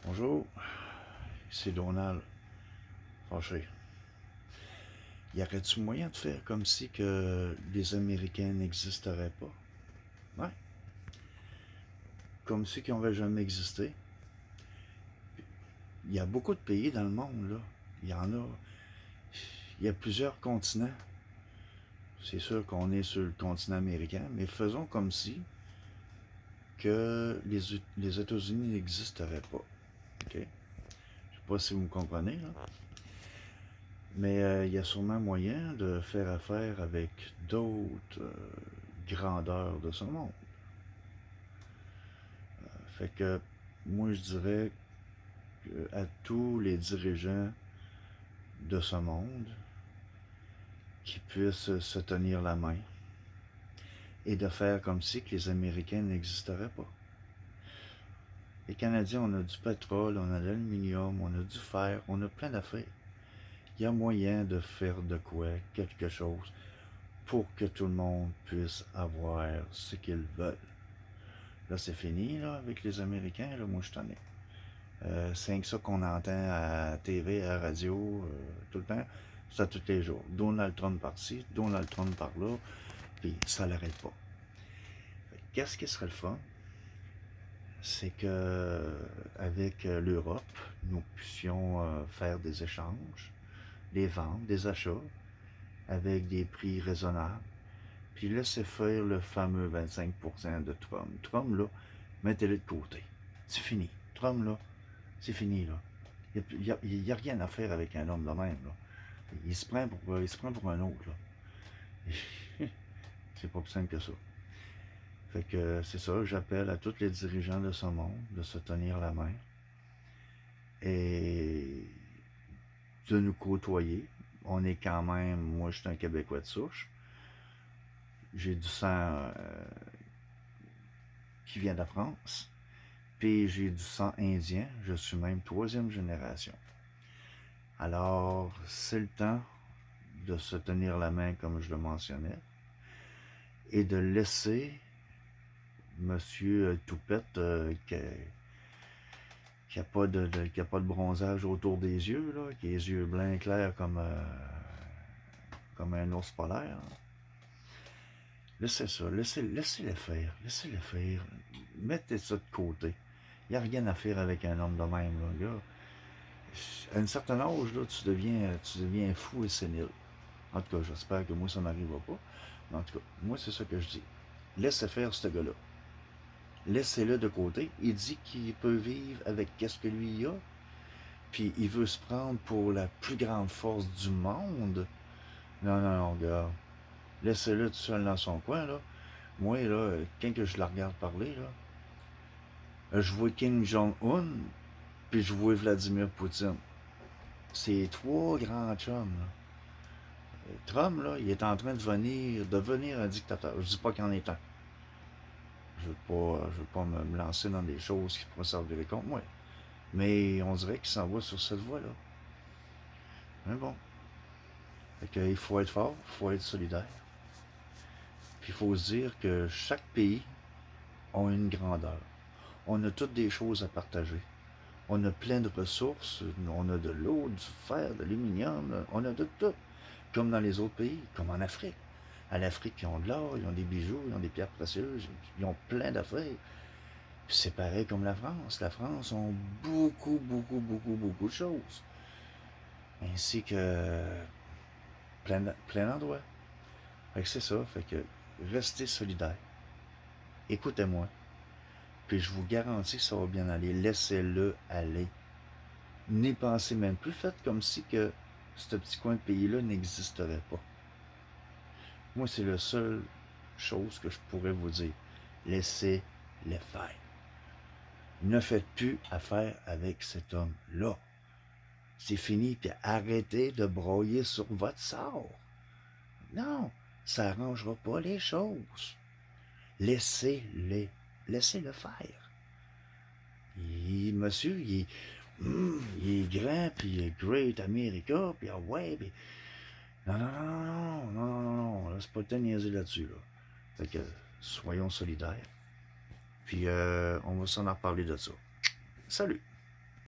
Bonjour, c'est Donald, fâché. Y aurait-tu moyen de faire comme si que les Américains n'existeraient pas? Ouais, comme si qu'ils n'avaient jamais existé. Il y a beaucoup de pays dans le monde, là. Il y en a. Il y a plusieurs continents. C'est sûr qu'on est sur le continent américain, mais faisons comme si que les États-Unis n'existeraient pas. OK? Je sais pas si vous me comprenez, là. Mais il y a sûrement moyen de faire affaire avec d'autres grandeurs de ce monde. Fait que moi, je dirais à tous les dirigeants de ce monde qui puissent se tenir la main et de faire comme si que les Américains n'existeraient pas. Les Canadiens, on a du pétrole, on a de l'aluminium, on a du fer, on a plein d'affaires. Il y a moyen de faire de quoi, quelque chose, pour que tout le monde puisse avoir ce qu'ils veulent. Là, c'est fini, là, avec les Américains, là, moi, je t'en ai. C'est que ça qu'on entend à TV, à la radio, tout le temps. Ça tous les jours. Donald Trump par-ci, Donald Trump par-là, puis ça l'arrête pas. Qu'est-ce qui serait le fun? C'est que avec l'Europe, nous puissions faire des échanges, des ventes, des achats, avec des prix raisonnables, puis laisser faire le fameux 25% de Trump. Trump, là, mettez-le de côté. C'est fini. Trump, là, c'est fini, là. Il n'y a rien à faire avec un homme de même, là. Il se prend pour un autre, là. C'est pas plus simple que ça. Fait que c'est ça, j'appelle à tous les dirigeants de ce monde de se tenir la main et de nous côtoyer. On est quand même, moi je suis un Québécois de souche. J'ai du sang qui vient de la France. Puis j'ai du sang indien. Je suis même 3e génération. Alors, c'est le temps de se tenir la main comme je le mentionnais et de laisser Monsieur Toupette qui a pas qui a pas de bronzage autour des yeux, là, qui a les yeux blancs clairs comme un ours polaire. Laissez ça, laissez-les faire, laissez-les faire. Mettez ça de côté. Il n'y a rien à faire avec un homme de même, là, gars. À un certain âge, là, tu deviens fou et sénile. En tout cas, j'espère que moi, ça n'arrivera pas. Mais en tout cas, moi, c'est ça que je dis. Laissez faire ce gars-là. Laissez-le de côté. Il dit qu'il peut vivre avec qu'est-ce que lui a. Puis il veut se prendre pour la plus grande force du monde. Non, non, non, gars. Laissez-le tout seul dans son coin, là. Moi, là, quand que je la regarde parler, là, je vois Kim Jong-un, puis je vois Vladimir Poutine. C'est 3 grands chums, là. Trump, là, il est en train de devenir un dictateur. Je dis pas qu'il en est un. Je veux pas me lancer dans des choses qui pourraient servir contre moi. Mais on dirait qu'il s'en va sur cette voie-là. Mais bon. Fait que, il faut être fort, il faut être solidaire. Puis il faut se dire que chaque pays a une grandeur. On a toutes des choses à partager. On a plein de ressources. On a de l'eau, du fer, de l'aluminium. On a de tout. Comme dans les autres pays, comme en Afrique. En Afrique, ils ont de l'or, ils ont des bijoux, ils ont des pierres précieuses, ils ont plein d'affaires. C'est pareil comme la France. La France a beaucoup, beaucoup, beaucoup, beaucoup de choses. Ainsi que plein d'endroits. Fait que c'est ça. Fait que restez solidaires. Écoutez-moi. Puis je vous garantis que ça va bien aller. Laissez-le aller. N'y pensez même plus. Faites comme si que ce petit coin de pays-là n'existerait pas. Moi, c'est la seule chose que je pourrais vous dire. Laissez-les faire. Ne faites plus affaire avec cet homme-là. C'est fini, puis arrêtez de broyer sur votre sort. Non, ça n'arrangera pas les choses. Laissez-le faire. Monsieur, il est grand, puis il est Great America, puis ah ouais, puis... Non, non, non, non, non, non, non, non, là, c'est pas le temps de niaiser là-dessus, là. Fait que, soyons solidaires. Puis, on va s'en reparler de ça. Salut!